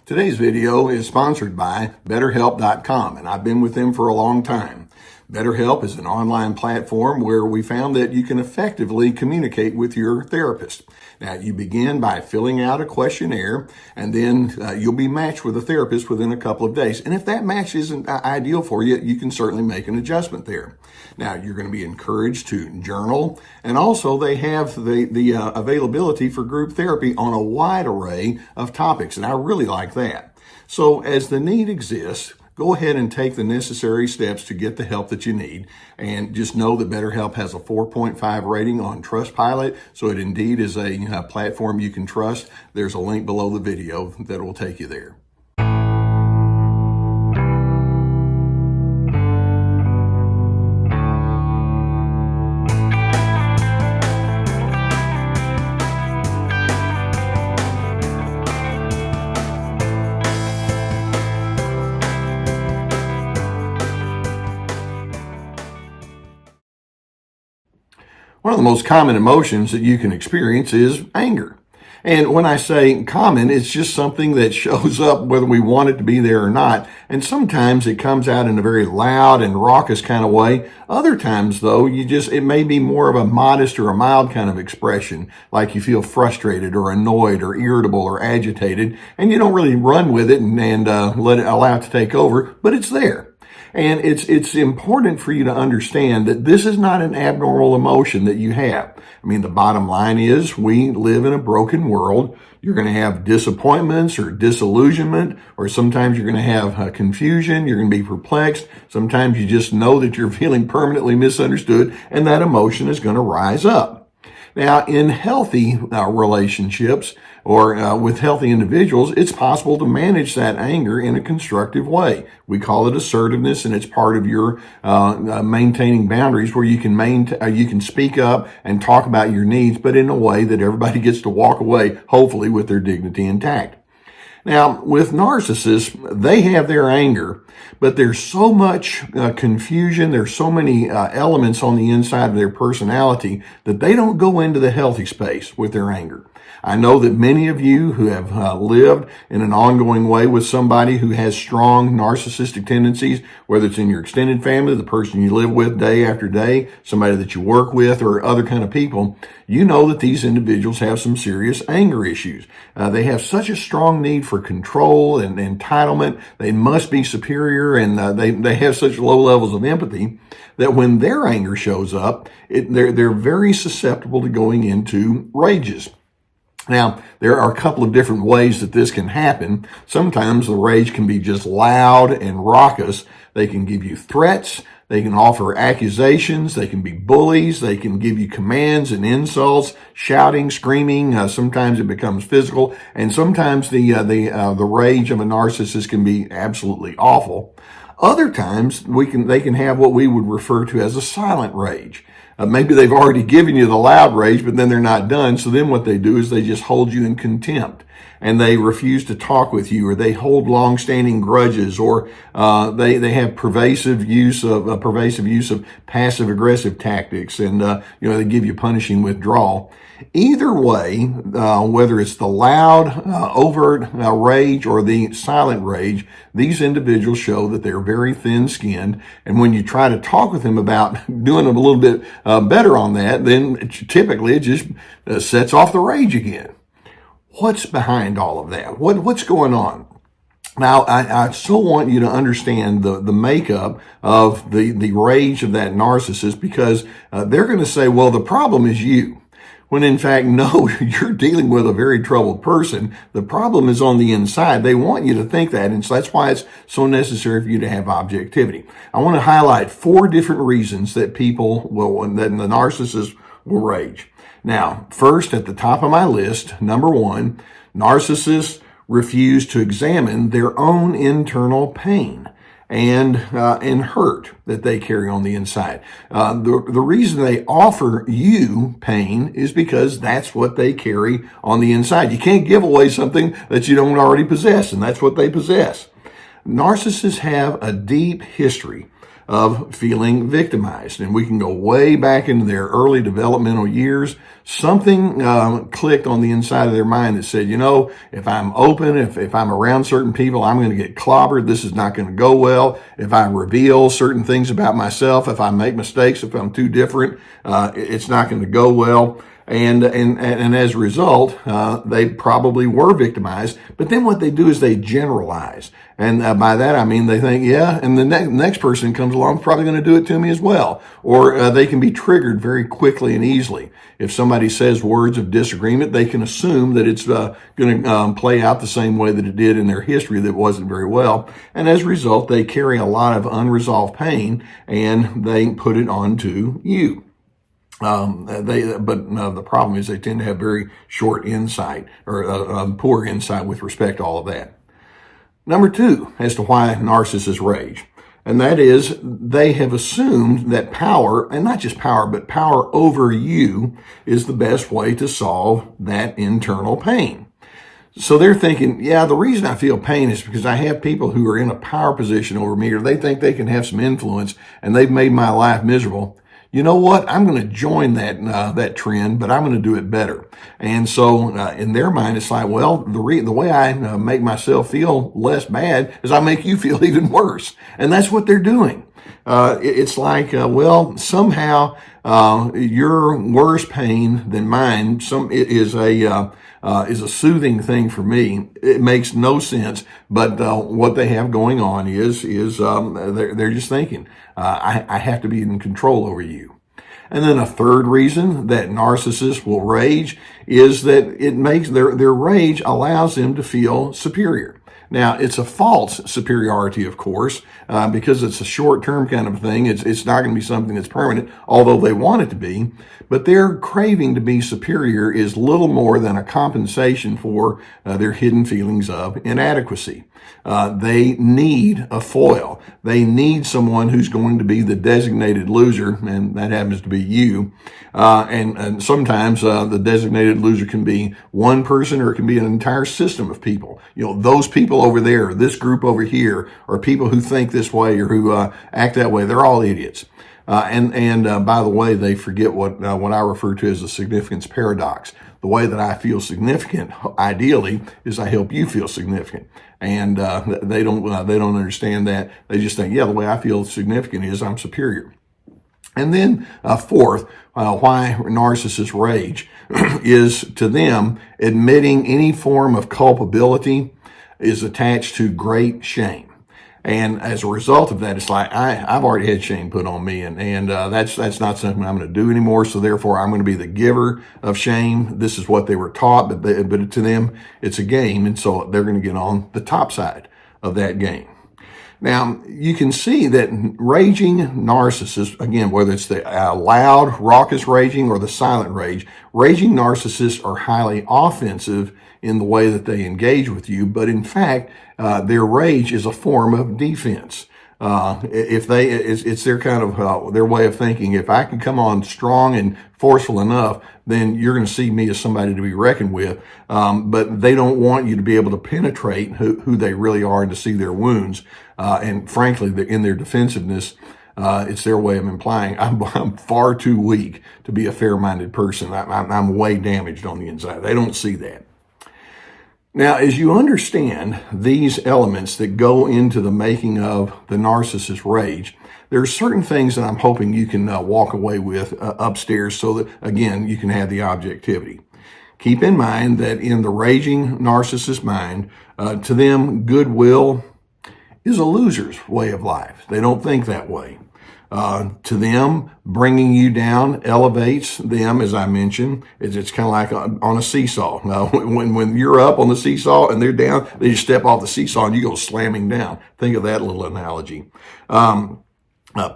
Today's video is sponsored by BetterHelp.com, and I've been with them for a long time. BetterHelp is an online platform where we found that you can effectively communicate with your therapist. Now, you begin by filling out a questionnaire, and then you'll be matched with a therapist within a couple of days. And if that match isn't ideal for you, you can certainly make an adjustment there. Now, you're going to be encouraged to journal, and also they have the availability for group therapy on a wide array of topics, and I really like that. So as the need exists, go ahead and take the necessary steps to get the help that you need. And just know that BetterHelp has a 4.5 rating on Trustpilot, so it indeed is a platform you can trust. There's a link below the video that will take you there. One of the most common emotions that you can experience is anger. And when I say common, it's just something that shows up whether we want it to be there or not. And sometimes it comes out in a very loud and raucous kind of way. Other times, though, it may be more of a modest or a mild kind of expression, like you feel frustrated or annoyed or irritable or agitated, and you don't really run with it and allow it to take over, but it's there. And it's important for you to understand that this is not an abnormal emotion that you have. I mean, the bottom line is we live in a broken world. You're going to have disappointments or disillusionment, or sometimes you're going to have confusion. You're going to be perplexed. Sometimes you just know that you're feeling permanently misunderstood, and that emotion is going to rise up. Now, in healthy relationships or with healthy individuals, it's possible to manage that anger in a constructive way. We call it assertiveness, and it's part of your maintaining boundaries, where you can speak up and talk about your needs, but in a way that everybody gets to walk away, hopefully, with their dignity intact. Now, with narcissists, they have their anger, but there's so much confusion, there's so many elements on the inside of their personality that they don't go into the healthy space with their anger. I know that many of you who have lived in an ongoing way with somebody who has strong narcissistic tendencies, whether it's in your extended family, the person you live with day after day, somebody that you work with, or other kind of people, you know that these individuals have some serious anger issues. They have such a strong need for control and entitlement. They must be superior, and they have such low levels of empathy that when their anger shows up, they're very susceptible to going into rages. Now, there are a couple of different ways that this can happen. Sometimes the rage can be just loud and raucous. They can give you threats. They can offer accusations. They can be bullies. They can give you commands and insults, shouting, screaming. Sometimes it becomes physical, and sometimes the rage of a narcissist can be absolutely awful. Other times they can have what we would refer to as a silent rage. Maybe they've already given you the loud rage, but then they're not done. So then what they do is they just hold you in contempt, and they refuse to talk with you, or they hold long-standing grudges, or they have pervasive use of passive-aggressive tactics, and they give you punishing withdrawal. Either way, whether it's the loud, overt rage or the silent rage, these individuals show that they're very thin-skinned. And when you try to talk with them about doing a little bit better on that, then typically it just sets off the rage again. What's behind all of that? What's going on? Now, I so want you to understand the makeup of the rage of that narcissist, because they're going to say, well, the problem is you. When in fact, no, you're dealing with a very troubled person. The problem is on the inside. They want you to think that, and so that's why it's so necessary for you to have objectivity. I want to highlight 4 different reasons that the narcissist will rage. Now, first, at the top of my list, number 1, narcissists refuse to examine their own internal pain and hurt that they carry on the inside. The reason they offer you pain is because that's what they carry on the inside. You can't give away something that you don't already possess, and that's what they possess. Narcissists have a deep history of feeling victimized. And we can go way back into their early developmental years. Something clicked on the inside of their mind that said, if I'm open, if I'm around certain people, I'm going to get clobbered. This is not going to go well. If I reveal certain things about myself, if I make mistakes, if I'm too different, it's not going to go well. And as a result, they probably were victimized. But then what they do is they generalize. And by that, I mean, they think, and the next person comes along, probably going to do it to me as well. Or they can be triggered very quickly and easily. If somebody says words of disagreement, they can assume that it's going to play out the same way that it did in their history that wasn't very well. And as a result, they carry a lot of unresolved pain and they put it onto you. The problem is they tend to have very short insight or poor insight with respect to all of that. Number 2, as to why narcissists rage. And that is they have assumed that power, and not just power, but power over you is the best way to solve that internal pain. So they're thinking, the reason I feel pain is because I have people who are in a power position over me, or they think they can have some influence and they've made my life miserable. You know what? I'm going to join that trend, but I'm going to do it better. And so in their mind, it's like, the way I make myself feel less bad is I make you feel even worse. And that's what they're doing. It's like, somehow your worse pain than mine is a soothing thing for me. It makes no sense, but what they have going on is they're just thinking, I have to be in control over you. And then a third reason that narcissists will rage is that it makes their rage allows them to feel superior. Now, it's a false superiority, of course, because it's a short-term kind of thing. It's not going to be something that's permanent, although they want it to be. But their craving to be superior is little more than a compensation for their hidden feelings of inadequacy. They need a foil. They need someone who's going to be the designated loser, and that happens to be you. And sometimes the designated loser can be one person, or it can be an entire system of people. Those people over there, this group over here, or people who think this way or who act that way, they're all idiots. And by the way, they forget what I refer to as the significance paradox. The way that I feel significant, ideally, is I help you feel significant. And they don't understand that. They just think, the way I feel significant is I'm superior. And then fourth, why narcissists rage is, to them, admitting any form of culpability is attached to great shame. And as a result of that, it's like, I've already had shame put on me, and that's not something I'm going to do anymore. So therefore, I'm going to be the giver of shame. This is what they were taught, but to them, it's a game. And so they're going to get on the top side of that game. Now, you can see that raging narcissists, again, whether it's the loud, raucous raging or the silent rage, raging narcissists are highly offensive in the way that they engage with you, but in fact, their rage is a form of defense. It's their kind of their way of thinking. If I can come on strong and forceful enough, then you're going to see me as somebody to be reckoned with. But they don't want you to be able to penetrate who they really are and to see their wounds. And frankly, in their defensiveness, it's their way of implying I'm far too weak to be a fair-minded person. I'm way damaged on the inside. They don't see that. Now, as you understand these elements that go into the making of the narcissist rage, there are certain things that I'm hoping you can walk away with upstairs so that, again, you can have the objectivity. Keep in mind that in the raging narcissist mind, to them, goodwill is a loser's way of life. They don't think that way. To them, bringing you down elevates them, as I mentioned. It's kind of like on a seesaw. When you're up on the seesaw and they're down, they just step off the seesaw and you go slamming down. Think of that little analogy.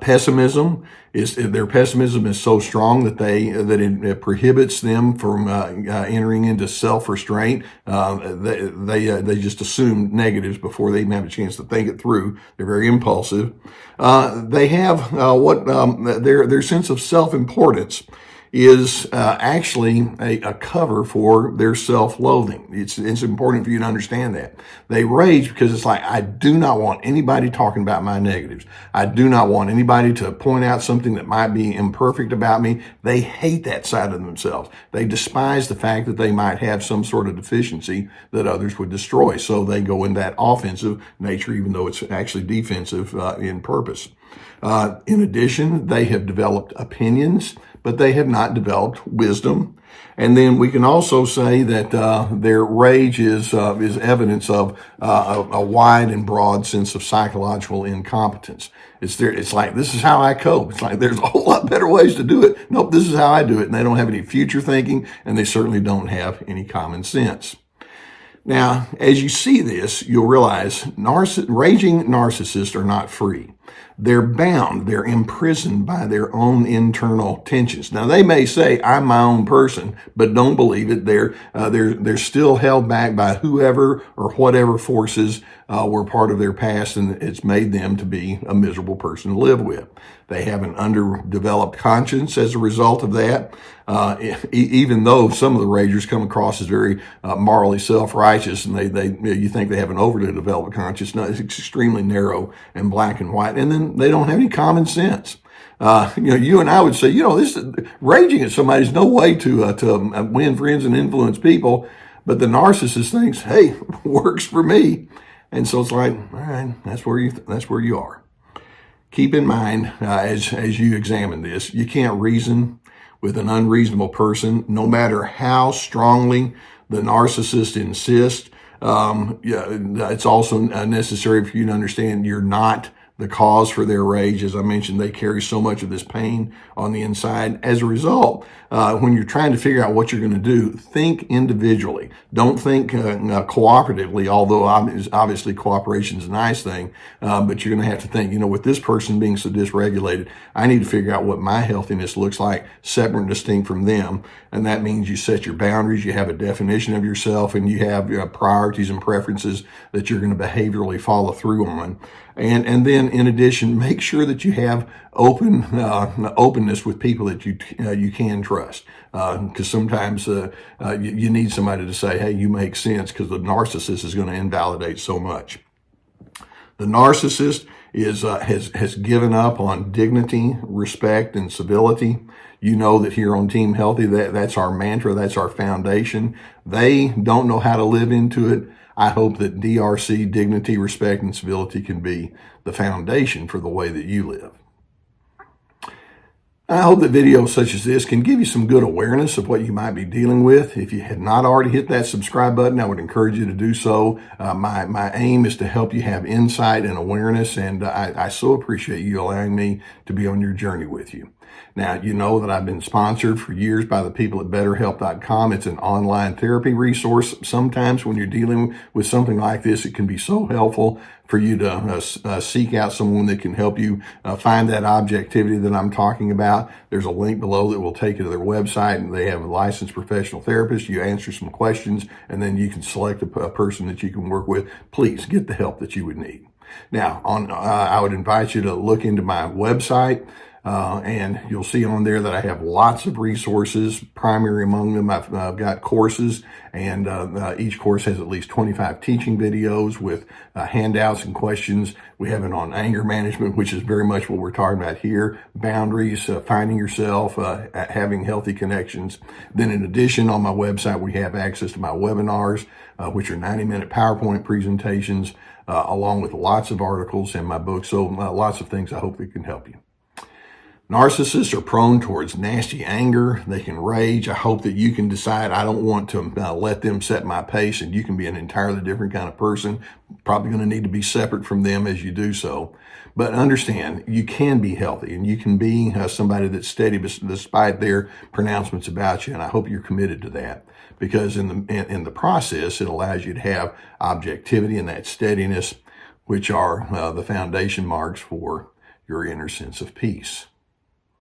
Pessimism their pessimism is so strong that it prohibits them from entering into self-restraint. They just assume negatives before they even have a chance to think it through. They're very impulsive. They have their sense of self-importance is actually a cover for their self-loathing. It's important for you to understand that. They rage because it's like, I do not want anybody talking about my negatives. I do not want anybody to point out something that might be imperfect about me. They hate that side of themselves. They despise the fact that they might have some sort of deficiency that others would destroy. So they go in that offensive nature, even though it's actually defensive in purpose. In addition, they have developed opinions, but they have not developed wisdom. And then we can also say that their rage is evidence of a wide and broad sense of psychological incompetence. It's like, this is how I cope. It's like, there's a whole lot better ways to do it. Nope, this is how I do it. And they don't have any future thinking, and they certainly don't have any common sense. Now, as you see this, you'll realize raging narcissists are not free. They're bound, they're imprisoned by their own internal tensions. Now, they may say, I'm my own person, but don't believe it. They're still held back by whoever or whatever forces were part of their past, and it's made them to be a miserable person to live with. They have an underdeveloped conscience as a result of that. Even though some of the ragers come across as very morally self-righteous, and you think they have an overly developed conscience. No, it's extremely narrow and black and white. And then they don't have any common sense. You and I would say, this raging at somebody is no way to win friends and influence people. But the narcissist thinks, hey, works for me. And so it's like, all right, that's where you are. Keep in mind, as you examine this, you can't reason with an unreasonable person, no matter how strongly the narcissist insists. It's also necessary for you to understand you're not the cause for their rage. As I mentioned, they carry so much of this pain on the inside. As a result, when you're trying to figure out what you're going to do, think individually. Don't think cooperatively, although obviously cooperation is a nice thing, but you're going to have to think, with this person being so dysregulated, I need to figure out what my healthiness looks like, separate and distinct from them. And that means you set your boundaries, you have a definition of yourself, and you have priorities and preferences that you're going to behaviorally follow through on. And then, in addition, make sure that you have openness with people that you can trust, because sometimes you need somebody to say, "Hey, you make sense," because the narcissist is going to invalidate so much. The narcissist has given up on dignity, respect, and civility. You know that here on Team Healthy, that's our mantra, that's our foundation. They don't know how to live into it. I hope that DRC, dignity, respect, and civility can be the foundation for the way that you live. I hope that videos such as this can give you some good awareness of what you might be dealing with. If you had not already hit that subscribe button, I would encourage you to do so. My aim is to help you have insight and awareness, and I so appreciate you allowing me to be on your journey with you. Now, you know that I've been sponsored for years by the people at BetterHelp.com. It's an online therapy resource. Sometimes when you're dealing with something like this, it can be so helpful for you to seek out someone that can help you find that objectivity that I'm talking about. There's a link below that will take you to their website, and they have a licensed professional therapist. You answer some questions, and then you can select a person that you can work with. Please get the help that you would need. Now, I would invite you to look into my website. And you'll see on there that I have lots of resources. Primary among them, I've got courses, and each course has at least 25 teaching videos with handouts and questions. We have it on anger management, which is very much what we're talking about here, boundaries, finding yourself, having healthy connections. Then in addition, on my website, we have access to my webinars, which are 90-minute PowerPoint presentations, along with lots of articles and my books. So lots of things I hope that can help you. Narcissists are prone towards nasty anger. They can rage. I hope that you can decide, I don't want to let them set my pace, and you can be an entirely different kind of person. Probably going to need to be separate from them as you do so. But understand, you can be healthy, and you can be somebody that's steady despite their pronouncements about you, and I hope you're committed to that. Because in the process, it allows you to have objectivity and that steadiness, which are the foundation marks for your inner sense of peace.